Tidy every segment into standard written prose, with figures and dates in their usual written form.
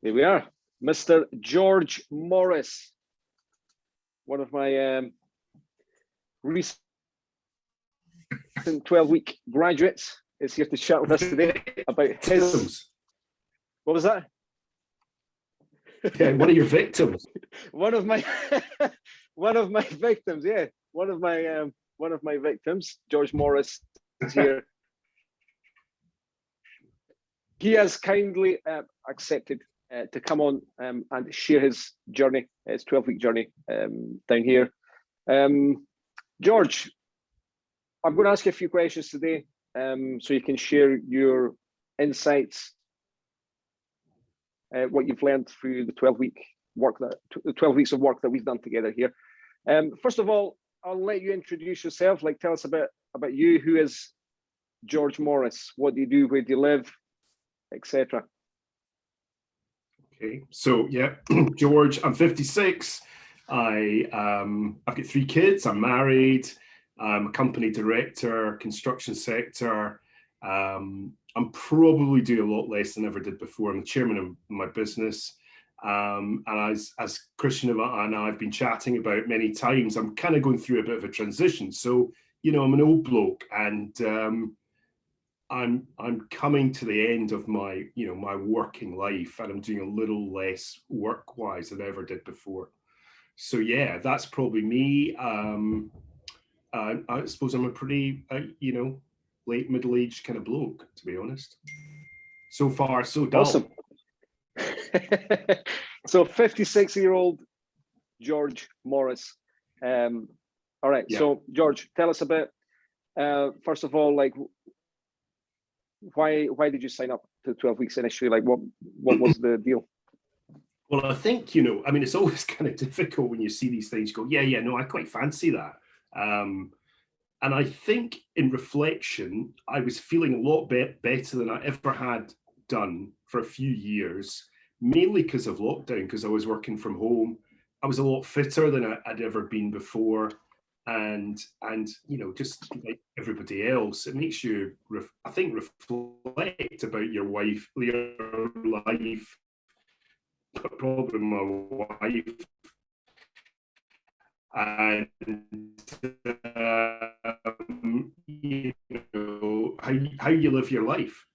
Here we are, Mr. George Morris, one of my recent 12-week graduates, is here to chat with us today about his. What was that? Yeah, one of your victims. one of my victims. Yeah, one of my victims. George Morris is here. He has kindly accepted to come on and share his journey, his 12-week journey down here. George, I'm going to ask you a few questions today, so you can share your insights, what you've learned through the 12 weeks of work that we've done together here. First of all, I'll let you introduce yourself. Like, tell us about you. Who is George Morris? What do you do? Where do you live? Etc. Okay, so yeah, George, I'm 56. I've got 3 kids. I'm married. I'm a company director, construction sector. I'm probably doing a lot less than I ever did before. I'm the chairman of my business. And as Christian and I've been chatting about many times, I'm kind of going through a bit of a transition. So, you know, I'm an old bloke, and I'm coming to the end of my, my working life, and I'm doing a little less work-wise than I ever did before. So yeah, that's probably me. I suppose I'm a pretty, late middle-aged kind of bloke, to be honest. So far, so dull. Awesome. So 56-year-old George Morris. All right. Yeah. So George, tell us about, first of all, like, why did you sign up to 12 weeks initially? Like, what was the deal? Well, I think, it's always kind of difficult when you see these things. You go, no, I quite fancy that. And I think in reflection, I was feeling a lot better than I ever had done for a few years, mainly because of lockdown, because I was working from home. I was a lot fitter than I'd ever been before. And just like everybody else, it makes you, I think, reflect about your life, probably my wife, and how you live your life.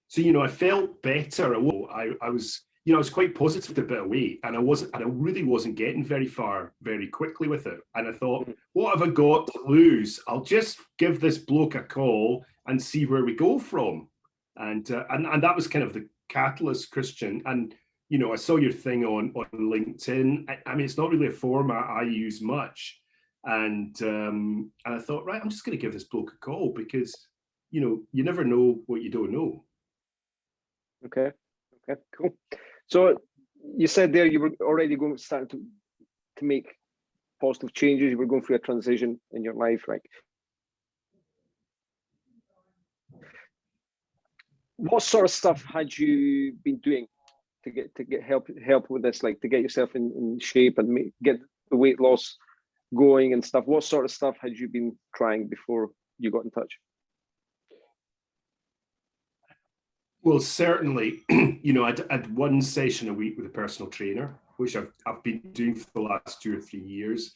So I felt better. I was quite positive a bit away, and I really wasn't getting very far very quickly with it. And I thought, what have I got to lose? I'll just give this bloke a call and see where we go from. And that was kind of the catalyst, Christian. And I saw your thing on LinkedIn. I mean, it's not really a format I use much. And I thought, right, I'm just going to give this bloke a call, because, you never know what you don't know. Okay, cool. So you said there you were already starting to make positive changes. You were going through a transition in your life, right? What sort of stuff had you been doing to get help with this, like to get yourself in shape and get the weight loss going and stuff? What sort of stuff had you been trying before you got in touch? Well, certainly, I'd one session a week with a personal trainer, which I've been doing for the last 2 or 3 years,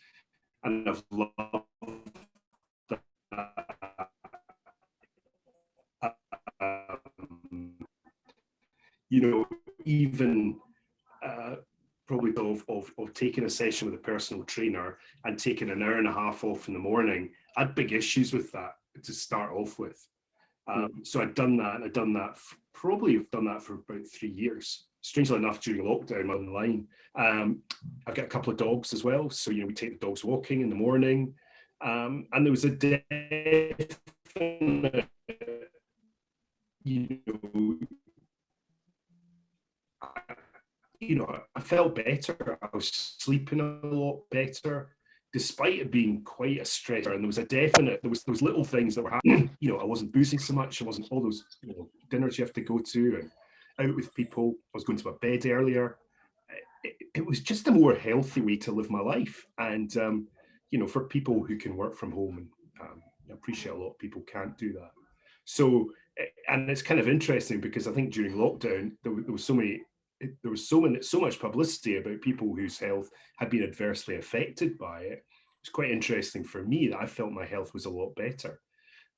and I've loved that. Even probably of taking a session with a personal trainer and taking an hour and a half off in the morning, I had big issues with that to start off with. So I'd done that, and I've done that for about 3 years. Strangely enough, during lockdown online, I've got a couple of dogs as well. So, we take the dogs walking in the morning. And there was a definite, I felt better. I was sleeping a lot better, despite it being quite a stressor. And there was little things that were happening. I wasn't boozing so much. I wasn't all those dinners you have to go to and out with people. I was going to my bed earlier. It was just a more healthy way to live my life. And for people who can work from home, and I appreciate a lot of people can't do that. So, and it's kind of interesting, because I think during lockdown there was so many there was so much publicity about people whose health had been adversely affected by it. It's quite interesting for me that I felt my health was a lot better.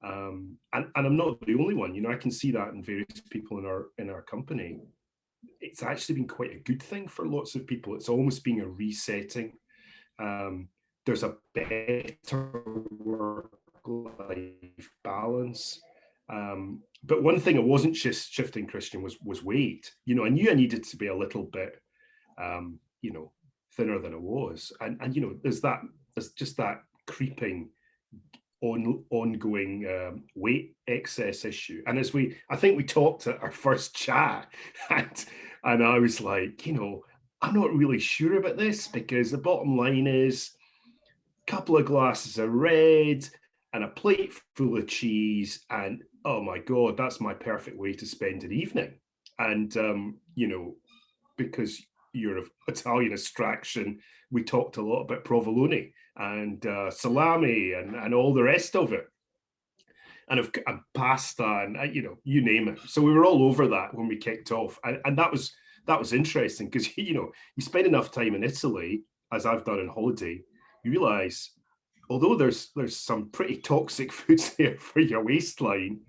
And I'm not the only one. I can see that in various people in our company. It's actually been quite a good thing for lots of people. It's almost being a resetting. There's a better work-life balance. But one thing I wasn't just shifting, Christian, was weight. I knew I needed to be a little bit, thinner than I was. And there's just that creeping ongoing weight excess issue. And I think we talked at our first chat, and I was like, I'm not really sure about this, because the bottom line is a couple of glasses of red and a plate full of cheese, and oh my God, that's my perfect way to spend an evening. And because you're of Italian extraction, we talked a lot about provolone and salami and all the rest of it, and pasta and you name it. So we were all over that when we kicked off, and that was interesting, because you spend enough time in Italy, as I've done on holiday, you realize although there's some pretty toxic foods there for your waistline,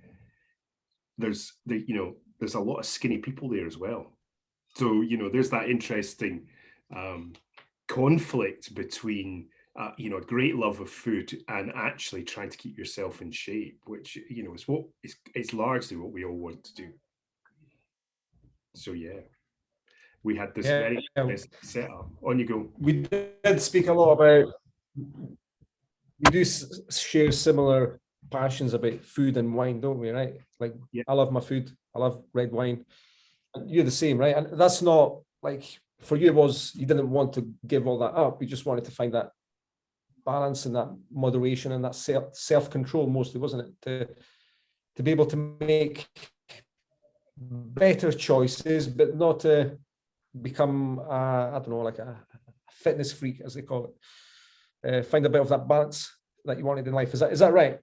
there's a lot of skinny people there as well. So there's that interesting conflict between a great love of food and actually trying to keep yourself in shape, which is largely what we all want to do. So yeah, we had this very setup. On you go. We did speak a lot about. We do share similar passions about food and wine, don't we? Right? Like, yeah. I love my food. I love red wine. You're the same, right? And that's not like, for you, it was, you didn't want to give all that up. You just wanted to find that balance and that moderation and that self-control, mostly, wasn't it? To be able to make better choices, but not to become, I don't know, like a fitness freak, as they call it. Find a bit of that balance that you wanted in life. Is that right?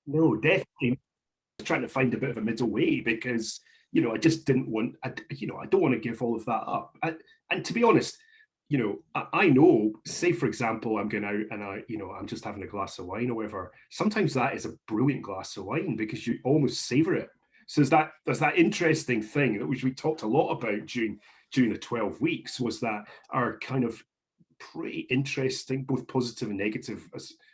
No, definitely. Trying to find a bit of a middle way, because I just didn't want, I don't want to give all of that up. And to be honest, I know, say for example, I'm going out and I'm just having a glass of wine or whatever. Sometimes that is a brilliant glass of wine because you almost savor it. So there's that interesting thing that which we talked a lot about during the 12 weeks, was that our kind of pretty interesting, both positive and negative,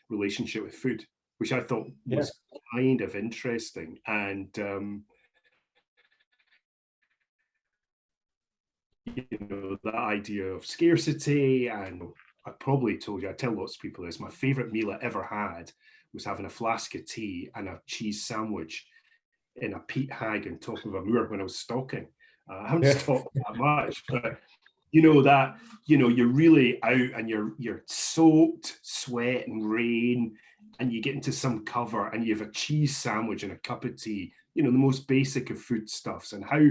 relationship with food, which I thought was kind of interesting. And that idea of scarcity, and I probably told you, I tell lots of people this, my favorite meal I ever had was having a flask of tea and a cheese sandwich in a peat hag on top of a moor when I was stalking. I haven't stalked that much, but you're really out and you're soaked, sweat and rain, and you get into some cover and you have a cheese sandwich and a cup of tea, the most basic of foodstuffs, and how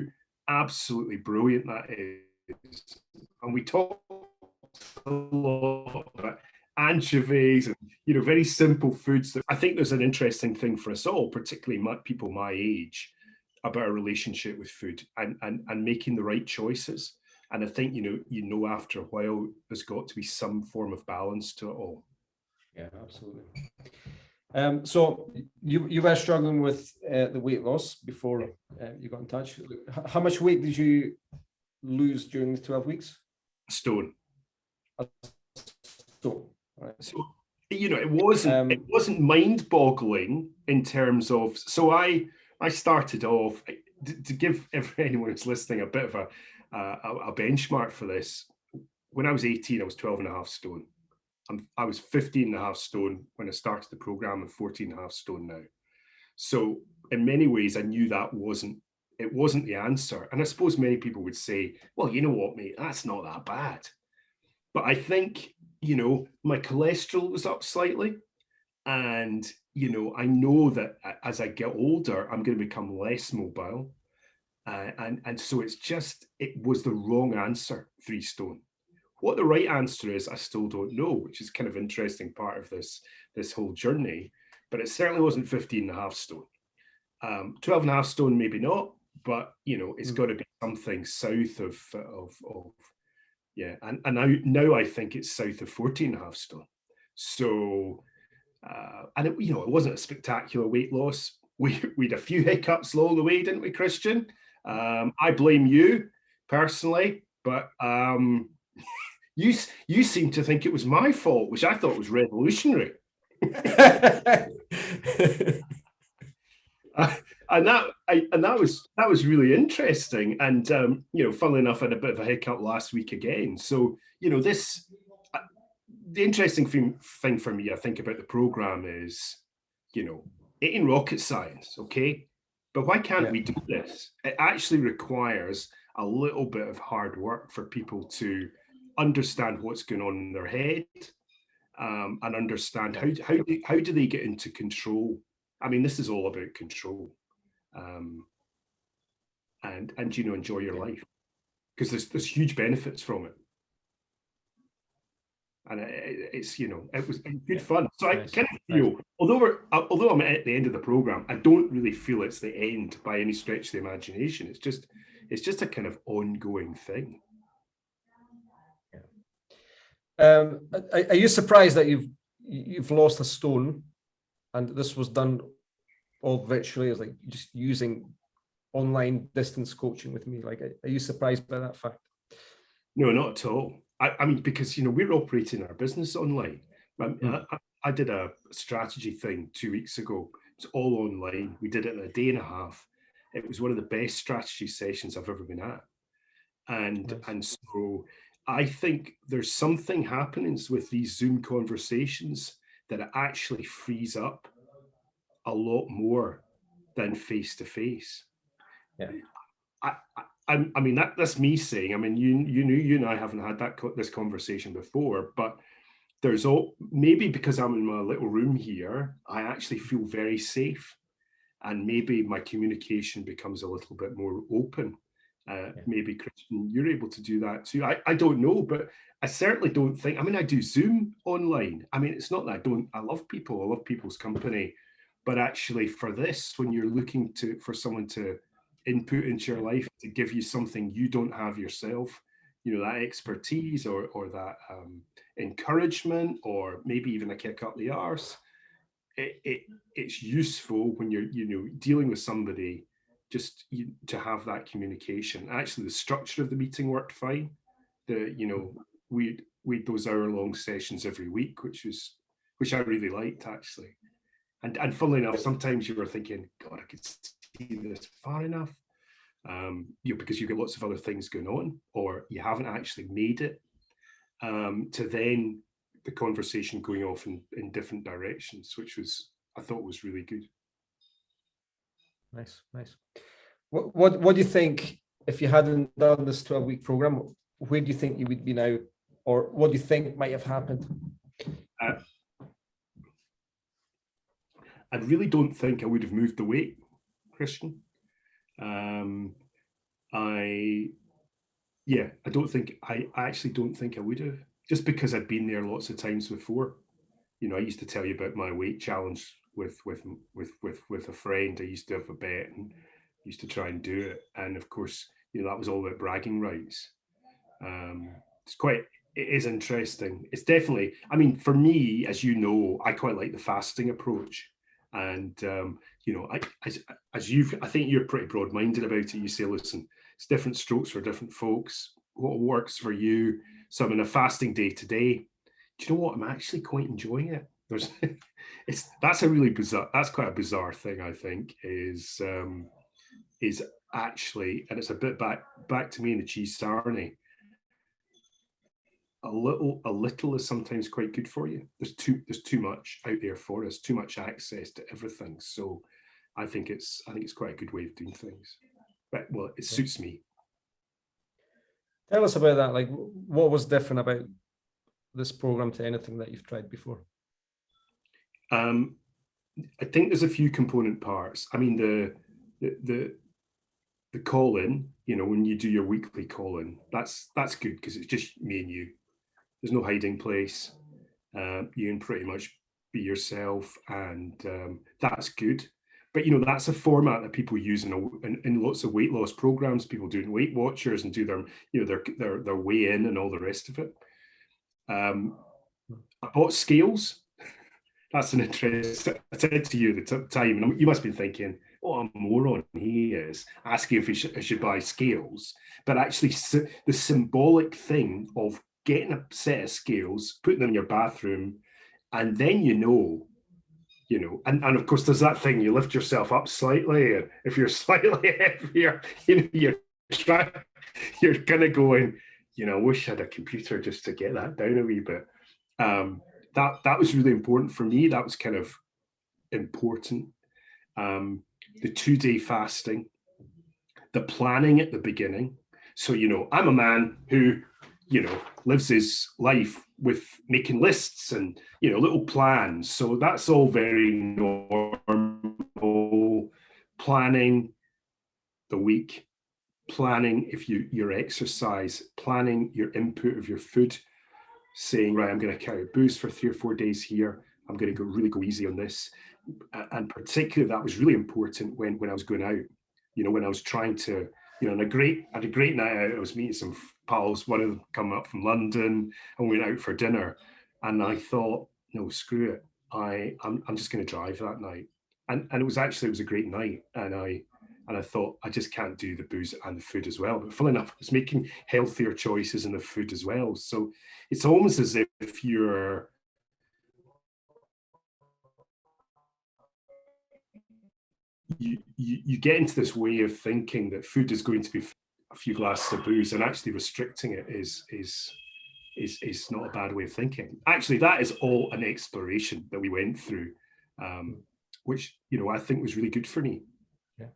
absolutely brilliant that is. And we talked a lot about anchovies and very simple foods. That I think there's an interesting thing for us all, particularly people my age, about a relationship with food and making the right choices. And I think after a while there's got to be some form of balance to it all. Yeah, absolutely. So you were struggling with the weight loss before you got in touch. How much weight did you lose during the 12 weeks? A stone. A stone. Right. So it wasn't mind-boggling in terms of. So I started off, to give anyone who's listening a bit of a benchmark for this. When I was 18, I was 12 and a half stone. I was 15 and a half stone when I started the program, and 14 and a half stone now. So in many ways, I knew that wasn't the answer. And I suppose many people would say, well, you know what, mate, that's not that bad. But I think, my cholesterol was up slightly. And, I know that as I get older, I'm going to become less mobile. And so it was the wrong answer, 3 stone. What the right answer is, I still don't know, which is kind of interesting part of this whole journey. But it certainly wasn't 15 and a half stone. 12 and a half stone, maybe not, but it's Mm. got to be something south of yeah, and now I think it's south of 14 and a half stone. So and it wasn't a spectacular weight loss. We had a few hiccups along the way, didn't we, Christian? I blame you personally, but you seem to think it was my fault, which I thought was revolutionary. And that was really interesting. And funnily enough, I had a bit of a hiccup last week again. So this the interesting thing for me, I think, about the program is, it ain't rocket science, okay? But why can't we do this? It actually requires a little bit of hard work for people to understand what's going on in their head, and understand how do they get into control. I mean, this is all about control, and enjoy your life, because there's huge benefits from it. And it was good fun. So I kind of feel, although I'm at the end of the program, I don't really feel it's the end by any stretch of the imagination. It's just a kind of ongoing thing. Are you surprised that you've lost a stone, and this was done all virtually, as like just using online distance coaching with me? Like, are you surprised by that fact? No, not at all. I mean, because we're operating our business online. I did a strategy thing 2 weeks ago. It's all online. We did it in a day and a half. It was one of the best strategy sessions I've ever been at. And so I think there's something happening with these Zoom conversations that it actually frees up a lot more than face to face. Yeah. I mean, that's me saying. I mean, you and I haven't had this conversation before, but there's maybe because I'm in my little room here, I actually feel very safe, and maybe my communication becomes a little bit more open. Maybe, Christian, you're able to do that too. I don't know, but I certainly don't think. I mean, I do Zoom online. I mean, it's not that I love people. I love people's company, but actually, for this, when you're looking for someone to input into your life to give you something you don't have yourself, that expertise or that encouragement, or maybe even a kick up the arse, it's useful when you're dealing with somebody, just to have that communication. Actually, the structure of the meeting worked fine. We had those hour-long sessions every week, which I really liked, actually. And funnily enough, sometimes you were thinking, God, I could see this far enough, because you've got lots of other things going on, or you haven't actually made it, to then the conversation going off in different directions, which I thought was really good. Nice. What do you think, if you hadn't done this 12-week program, where do you think you would be now, or what do you think might have happened? I really don't think I would have moved the weight, Christian. I actually don't think I would have, just because I'd been there lots of times before. I used to tell you about my weight challenge with a friend. I used to have a bet and used to try and do it, and of course, that was all about bragging rights. It is interesting. It's definitely, I mean, for me, as you know, I quite like the fasting approach. And, I think you're pretty broad-minded about it. You say, listen, it's different strokes for different folks. What works for you? So I'm in a fasting day today. Do you know what? I'm actually quite enjoying it. That's quite a bizarre thing, I think, is actually, and it's a bit back to me in the cheese sarnie. A little is sometimes quite good for you. There's too much out there for us, too much access to everything. So I think it's quite a good way of doing things. But it suits me. Tell us about that. Like, what was different about this program to anything that you've tried before? I think there's a few component parts. I mean, the call-in, when you do your weekly call-in, that's good, because it's just me and you. There's no hiding place. You can pretty much be yourself, and that's good. But that's a format that people use in lots of weight loss programs. People doing Weight Watchers and do their weigh in and all the rest of it. I bought scales. That's an interest. I said to you at the time, and you must have been thinking, "Oh, a moron he is," asking if I should buy scales. But actually, the symbolic thing of getting a set of scales, putting them in your bathroom, and then and of course there's that thing, you lift yourself up slightly, and if you're slightly heavier, you're kind of going, I wish I had a computer just to get that down a wee bit. That was really important for me. That was kind of important. The 2-day fasting, the planning at the beginning. So, I'm a man who, lives his life with making lists and, little plans. So that's all very normal. Planning the week, planning your exercise, planning your input of your food, saying, right, I'm going to carry booze for 3 or 4 days here. I'm going to really go easy on this. And particularly that was really important when I was going out, when I was trying to, I had a great night out. I was meeting some pals, one of them coming up from London, and we went out for dinner. And I thought, no, screw it. I'm just going to drive that night. And it was a great night. And I thought, I just can't do the booze and the food as well. But funnily enough, I was making healthier choices in the food as well. So it's almost as if you get into this way of thinking that food is going to be a few glasses of booze, and actually restricting it is not a bad way of thinking. Actually, that is all an exploration that we went through, which I think was really good for me. Yeah.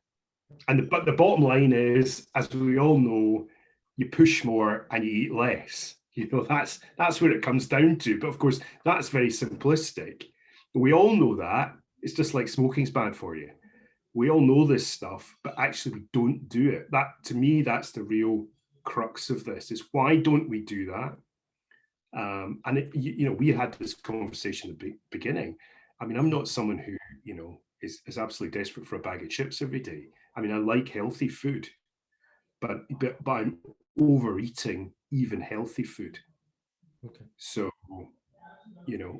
But the bottom line is, as we all know, you push more and you eat less. That's where it comes down to. But of course, that's very simplistic. We all know that. It's just like smoking's bad for you. We all know this stuff, but actually we don't do it. That, to me, that's the real crux of this, is why don't we do that? We had this conversation at the beginning. I mean, I'm not someone who, is absolutely desperate for a bag of chips every day. I mean, I like healthy food, but I'm overeating even healthy food. Okay. So,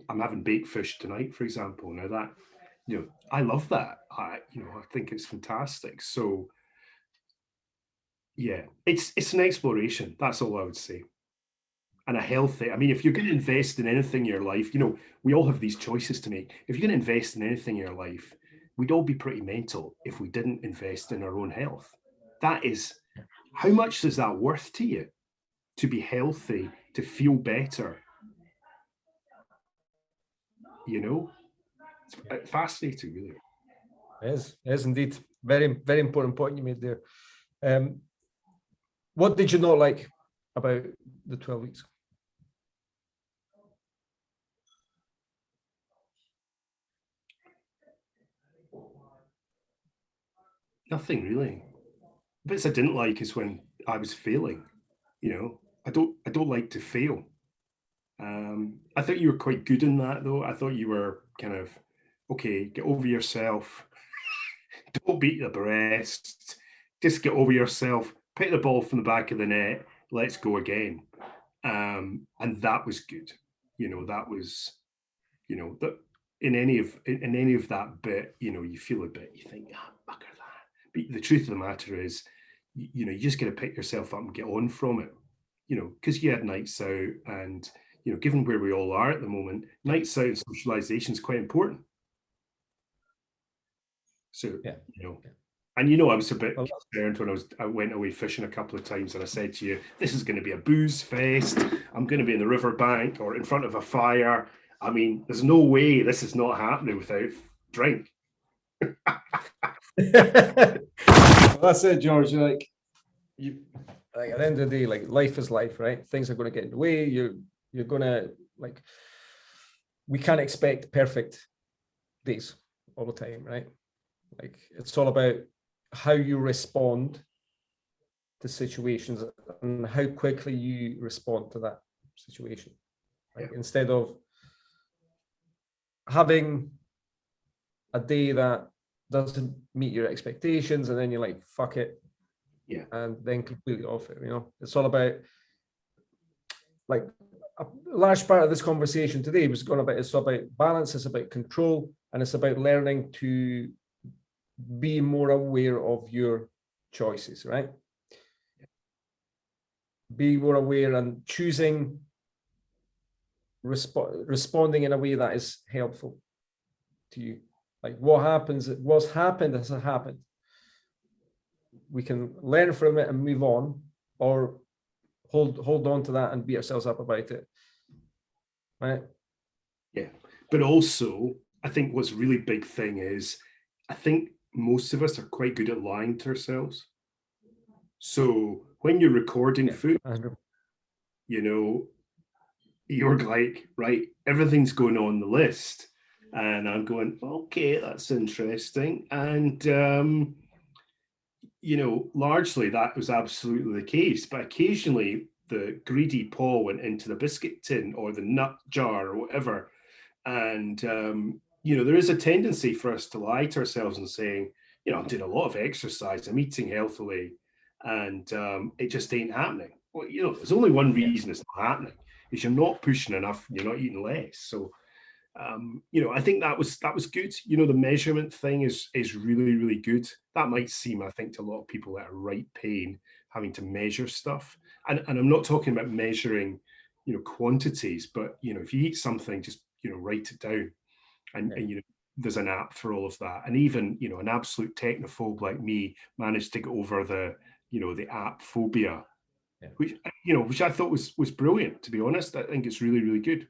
I'm having baked fish tonight, for example. Now that, I love that. I think it's fantastic. So, yeah, it's an exploration. That's all I would say. And if you're going to invest in anything in your life, we all have these choices to make. If you're going to invest in anything in your life, we'd all be pretty mental if we didn't invest in our own health. That is, how much is that worth to you? To be healthy, to feel better. It's fascinating, really. It is indeed. Very, very important point you made there. What did you not like about the 12 weeks? Nothing really. The bits I didn't like is when I was failing. I don't like to fail. I thought you were quite good in that, though. I thought you were kind of, okay, get over yourself. Don't beat the breast. Just get over yourself. Pick the ball from the back of the net. Let's go again. And that was good. That was, that in any of that bit, you feel a bit, you think, bugger that. But the truth of the matter is, you just got to pick yourself up and get on from it. Because you had nights out, and given where we all are at the moment, nights out and socialization is quite important. So, yeah. And I was a bit concerned when I went away fishing a couple of times, and I said to you, this is going to be a booze fest. I'm going to be in the riverbank or in front of a fire. I mean, there's no way this is not happening without drink. That's it, George. At the end of the day, life is life, right? Things are going to get in the way. You're going to, we can't expect perfect days all the time, right? It's all about how you respond to situations and how quickly you respond to that situation. Instead of having a day that doesn't meet your expectations, and then you're like, fuck it. Yeah. And then completely off it, It's all about, like, a large part of this conversation today was going about, it's about balance, it's about control, and it's about learning to be more aware of your choices, right? Be more aware and choosing, responding in a way that is helpful to you. Like what's happened has happened. We can learn from it and move on, or hold on to that and beat ourselves up about it. Right? Yeah. But also, I think what's a really big thing is, I think most of us are quite good at lying to ourselves. So when you're recording food, 100%. You're like, right, everything's going on the list. And I'm going, okay, that's interesting. And, largely that was absolutely the case. But occasionally the greedy paw went into the biscuit tin or the nut jar or whatever. And, there is a tendency for us to lie to ourselves and saying, I'm doing a lot of exercise, I'm eating healthily, and it just ain't happening. Well, there's only one reason it's not happening, is you're not pushing enough, you're not eating less. So, I think that was good. The measurement thing is really, really good. That might seem, I think, to a lot of people that are right pain, having to measure stuff. And I'm not talking about measuring, quantities, but, if you eat something, just, write it down. And there's an app for all of that. And even, an absolute technophobe like me managed to get over the app phobia, which I thought was brilliant, to be honest. I think it's really, really good.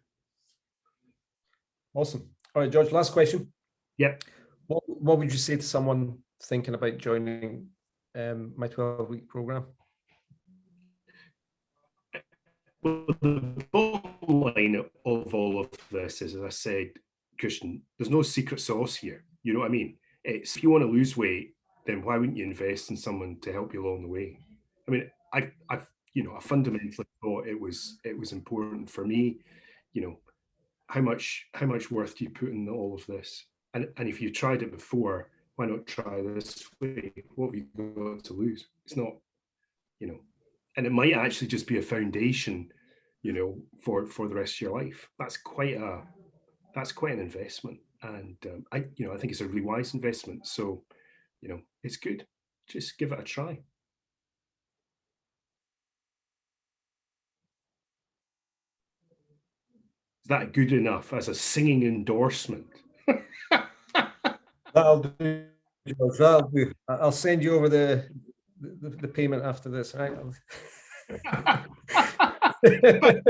Awesome. All right, George, last question. Yep. What would you say to someone thinking about joining my 12-week program? Well, the bottom line of all of this is, as I said, Christian, there's no secret sauce here. You know what I mean? It's, if you want to lose weight, then why wouldn't you invest in someone to help you along the way? I mean, I fundamentally thought it was important for me. How much worth do you put in all of this? And if you tried it before, why not try this way? What have you got to lose? It's not, and it might actually just be a foundation, for the rest of your life. That's quite an investment. And I think it's a really wise investment. So, it's good. Just give it a try. Is that good enough as a singing endorsement? That'll do, George, that'll do. I'll send you over the payment after this, right? But,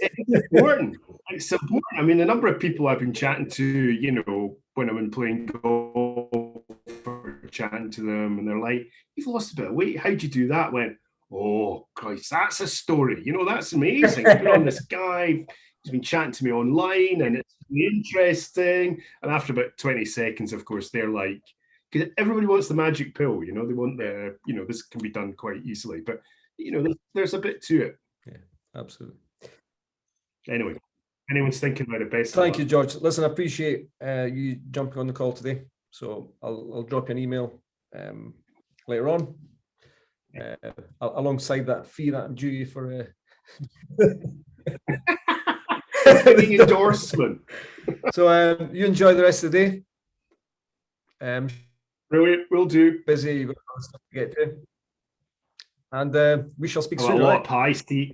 it's important. It's important. I mean, the number of people I've been chatting to, when I've been playing golf or chatting to them, and they're like, "You've lost a bit of weight. How'd you do that?" I went, "Oh, Christ, that's a story. That's amazing. I put on this guy. He's been chatting to me online, and it's really interesting." And after about 20 seconds, of course, they're like, because everybody wants the magic pill. They want the, this can be done quite easily. But, there's a bit to it. Yeah, absolutely. Anyway, anyone's thinking about it, best. Thank you, George. Listen, I appreciate you jumping on the call today. So I'll drop you an email later on, alongside that fee that I'm due you for endorsement. So you enjoy the rest of the day. Brilliant, will do. Busy, you've got stuff to get to. And we shall speak soon. A lot of pie, Steve.